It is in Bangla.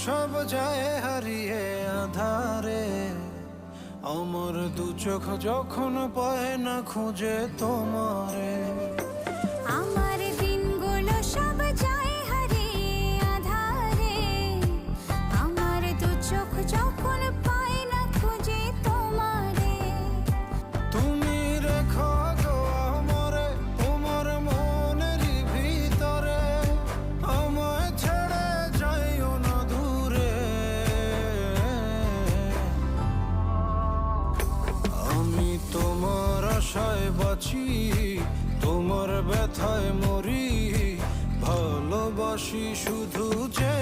সব যায় হারিয়ে আধারে, আমার দু চোখ যখন পায় না খুঁজে তোমারে। আমার দিনগুলো সব যায় হারিয়ে আঁধারে, আমার দু চোখ যখন পায় না খুঁজে তোমারে। তুমি রেখো গো আমারে তোমার মনেরই ভিতরে, আমায় ছেড়ে যাইও না দূরে। আমি তোমার আশায় বাঁচি, তোমার ব্যথায় মরি, ভালোবাসি শুধু যে